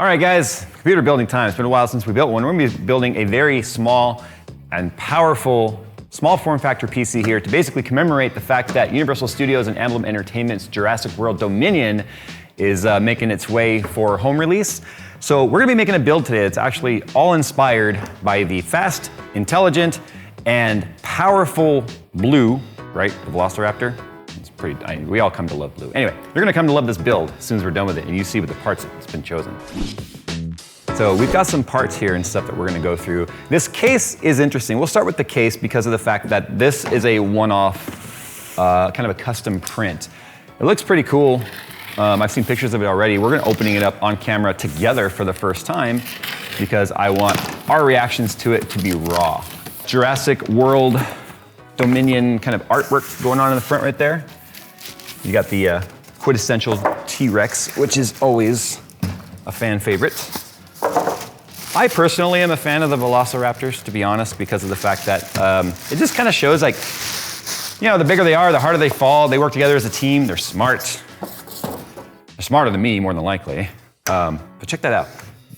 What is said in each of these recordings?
All right, guys, computer building time. It's been a while since we built one. We're gonna be building a very small and powerful small form factor PC here to basically commemorate the fact that Universal Studios and Amblin Entertainment's Jurassic World Dominion is making its way for home release. So we're gonna be making a build today that's actually all inspired by the fast, intelligent, and powerful blue, right? The Velociraptor. It's pretty, we all come to love blue. Anyway, you're gonna come to love this build as soon as we're done with it and you see with the parts that's been chosen. So we've got some parts here and stuff that we're gonna go through. This case is interesting. We'll start with the case because of the fact that this is a one-off, kind of a custom print. It looks pretty cool. I've seen pictures of it already. We're gonna opening it up on camera together for the first time because I want our reactions to it to be raw. Jurassic World Dominion kind of artwork going on in the front right there. You got the quintessential T-Rex, which is always a fan favorite. I personally am a fan of the Velociraptors, to be honest, because of the fact that it just kind of shows like, you know, the bigger they are, the harder they fall. They work together as a team. They're smart. They're smarter than me, more than likely. But check that out.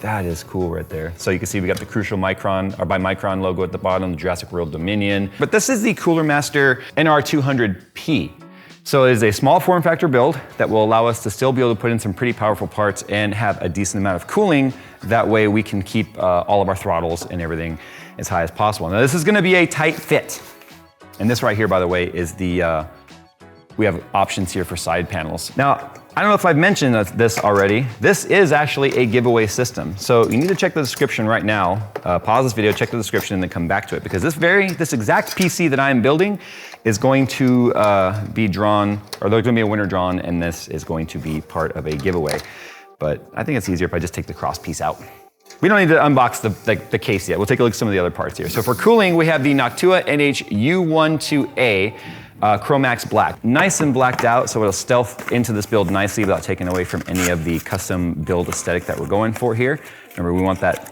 That is cool right there. So you can see we got the Crucial Micron, or by Micron logo at the bottom, the Jurassic World Dominion. But this is the Cooler Master NR200P. So it is a small form factor build that will allow us to still be able to put in some pretty powerful parts and have a decent amount of cooling. That way we can keep all of our throttles and everything as high as possible. Now this is gonna be a tight fit. And this right here, by the way, is the, we have options here for side panels. Now, I don't know if I've mentioned this already. This is actually a giveaway system. So you need to check the description right now. Pause this video, check the description, and then come back to it. Because this exact PC that I am building is going to be drawn, or there's gonna be a winner drawn, and this is going to be part of a giveaway. But I think it's easier if I just take the cross piece out. We don't need to unbox the case yet. We'll take a look at some of the other parts here. So for cooling, we have the Noctua NH-U12A Chromax Black. Nice and blacked out, so it'll stealth into this build nicely without taking away from any of the custom build aesthetic that we're going for here. Remember, we want that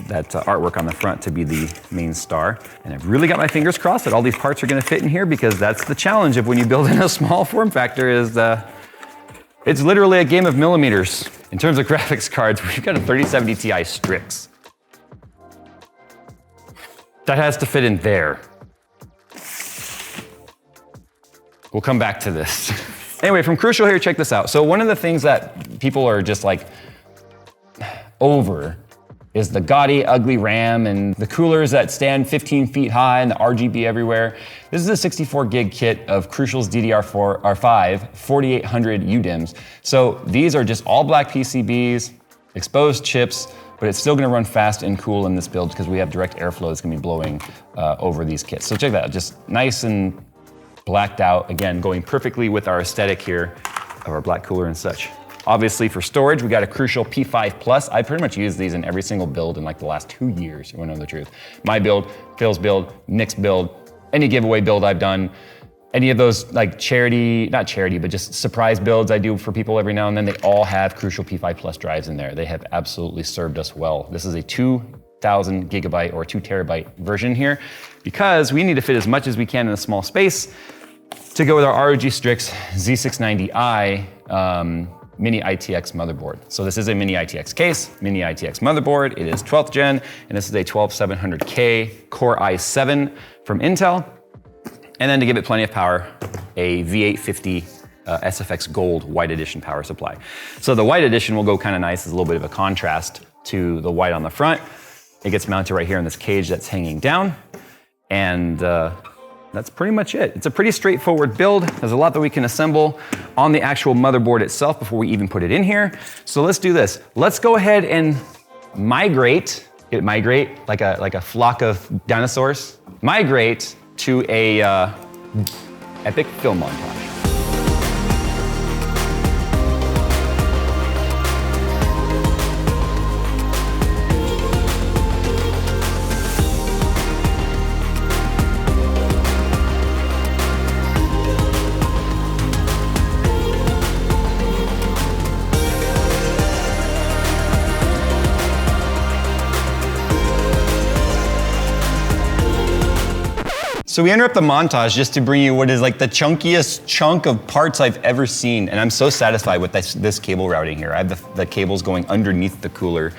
artwork on the front to be the main star. And I've really got my fingers crossed that all these parts are gonna fit in here because that's the challenge of when you build in a small form factor is it's literally a game of millimeters. In terms of graphics cards, we've got a 3070 Ti Strix. That has to fit in there. We'll come back to this. Anyway, from Crucial here, check this out. So one of the things that people are just like over is the gaudy, ugly RAM and the coolers that stand 15 feet high and the RGB everywhere. This is a 64 gig kit of Crucial's DDR5 4800 UDIMMs. So these are just all black PCBs, exposed chips, but it's still gonna run fast and cool in this build because we have direct airflow that's gonna be blowing over these kits. So check that out, just nice and blacked out, again, going perfectly with our aesthetic here of our black cooler and such. Obviously for storage, we got a Crucial P5 Plus. I pretty much use these in every single build in like the last 2 years, if you wanna know the truth. My build, Phil's build, Nick's build, any giveaway build I've done, any of those like charity, not charity, but just surprise builds I do for people every now and then, they all have Crucial P5 Plus drives in there. They have absolutely served us well. This is a 2,000 gigabyte or 2 terabyte version here because we need to fit as much as we can in a small space to go with our ROG Strix Z690i Mini ITX motherboard. So this is a Mini ITX case, Mini ITX motherboard. It is 12th gen, and this is a 12700K Core i7 from Intel. And then to give it plenty of power, a V850 SFX Gold White Edition power supply. So the White Edition will go kind of nice as a little bit of a contrast to the white on the front. It gets mounted right here in this cage that's hanging down. And that's pretty much it. It's a pretty straightforward build. There's a lot that we can assemble on the actual motherboard itself before we even put it in here. So let's do this. Let's go ahead and migrate like a flock of dinosaurs, migrate to a epic film montage. So we interrupt the montage just to bring you what is like the chunkiest chunk of parts I've ever seen. And I'm so satisfied with this cable routing here. I have the cables going underneath the cooler.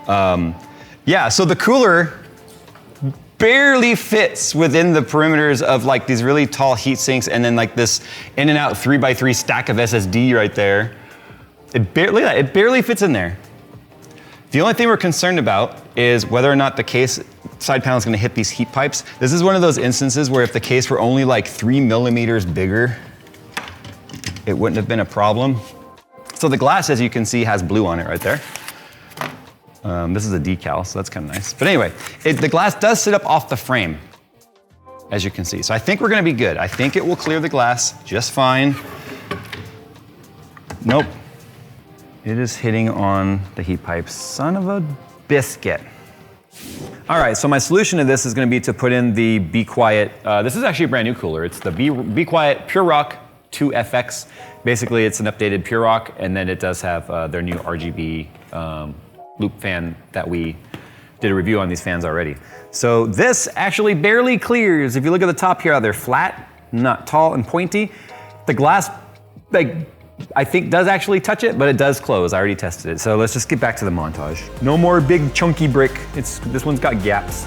Yeah, so the cooler barely fits within the perimeters of like these really tall heat sinks and then like this in and out 3x3 stack of SSD right there. It barely fits in there. The only thing we're concerned about is whether or not the case side panel is going to hit these heat pipes. This is one of those instances where if the case were only like 3 millimeters bigger, it wouldn't have been a problem. So the glass, as you can see, has blue on it right there. This is a decal, so that's kind of nice. But anyway, the glass does sit up off the frame, as you can see. So I think we're going to be good. I think it will clear the glass just fine. Nope. It is hitting on the heat pipes. Son of a biscuit. All right, so my solution to this is gonna be to put in the Be Quiet. This is actually a brand new cooler. It's the Be Quiet Pure Rock 2FX. Basically, it's an updated Pure Rock, and then it does have their new RGB loop fan that we did a review on these fans already. So this actually barely clears. If you look at the top here, they're flat, not tall and pointy. The glass, like, I think does actually touch it, but it does close. I already tested it. So let's just get back to the montage. No more big chunky brick. This one's got gaps.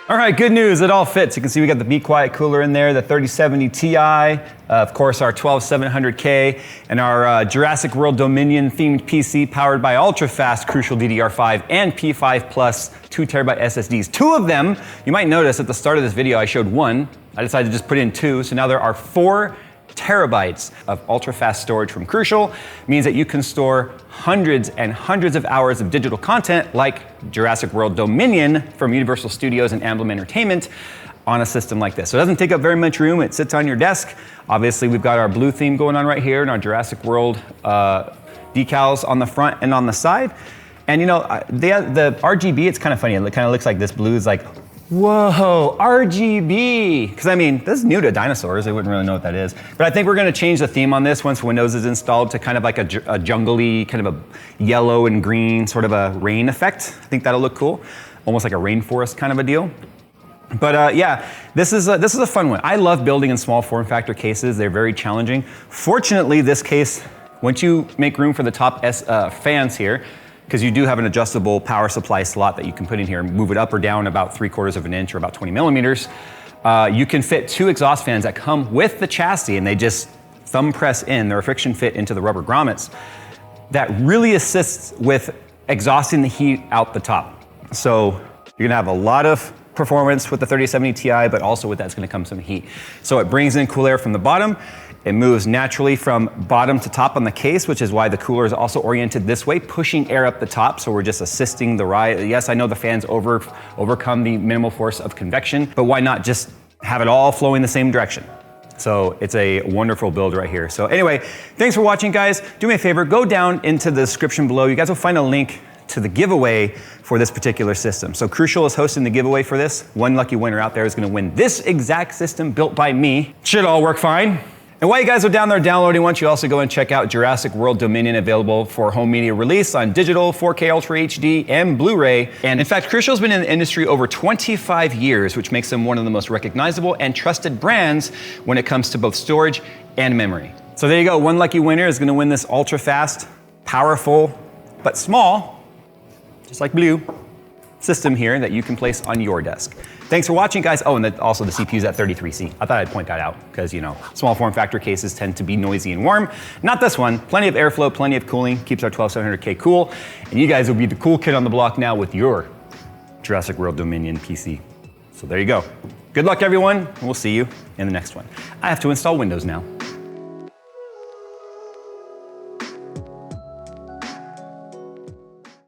All right, good news, it all fits. You can see we got the Be Quiet cooler in there, the 3070 Ti, of course our 12700K, and our Jurassic World Dominion themed PC powered by ultra-fast Crucial DDR5 and P5 Plus 2TB SSDs. Two of them, you might notice at the start of this video I showed one. I decided to just put in two, so now there are 4 terabytes of ultra-fast storage from Crucial. It means that you can store hundreds and hundreds of hours of digital content like Jurassic World Dominion from Universal Studios and Amblin Entertainment on a system like this. So it doesn't take up very much room. It sits on your desk. Obviously, we've got our blue theme going on right here and our Jurassic World decals on the front and on the side. And you know, the RGB, it's kind of funny. It kind of looks like this blue is like, whoa, RGB. Because I mean, this is new to dinosaurs. They wouldn't really know what that is. But I think we're gonna change the theme on this once Windows is installed to kind of like a jungle-y, kind of a yellow and green, sort of a rain effect. I think that'll look cool. Almost like a rainforest kind of a deal. But yeah, this is a fun one. I love building in small form factor cases. They're very challenging. Fortunately, this case, once you make room for the top fans here, because you do have an adjustable power supply slot that you can put in here and move it up or down about 3/4 of an inch or about 20 millimeters. You can fit 2 exhaust fans that come with the chassis and they just thumb press in. They're a friction fit into the rubber grommets. That really assists with exhausting the heat out the top. So you're gonna have a lot of performance with the 3070 Ti, but also with that's gonna come some heat. So it brings in cool air from the bottom. It moves naturally from bottom to top on the case, which is why the cooler is also oriented this way, pushing air up the top, so we're just assisting the ride. Yes, I know the fans overcome the minimal force of convection, but why not just have it all flowing the same direction? So it's a wonderful build right here. So anyway, thanks for watching, guys. Do me a favor, go down into the description below. You guys will find a link to the giveaway for this particular system. So Crucial is hosting the giveaway for this. One lucky winner out there is gonna win this exact system built by me. Should all work fine. And while you guys are down there downloading, why don't you also go and check out Jurassic World Dominion, available for home media release on digital, 4K Ultra HD, and Blu-ray. And in fact, Crucial's been in the industry over 25 years, which makes them one of the most recognizable and trusted brands when it comes to both storage and memory. So there you go, one lucky winner is gonna win this ultra fast, powerful, but small, just like blue, system here that you can place on your desk. Thanks for watching, guys. Oh, and also the CPU's at 33C. I thought I'd point that out because, you know, small form factor cases tend to be noisy and warm. Not this one. Plenty of airflow, plenty of cooling, keeps our 12700K cool. And you guys will be the cool kid on the block now with your Jurassic World Dominion PC. So there you go. Good luck, everyone, and we'll see you in the next one. I have to install Windows now.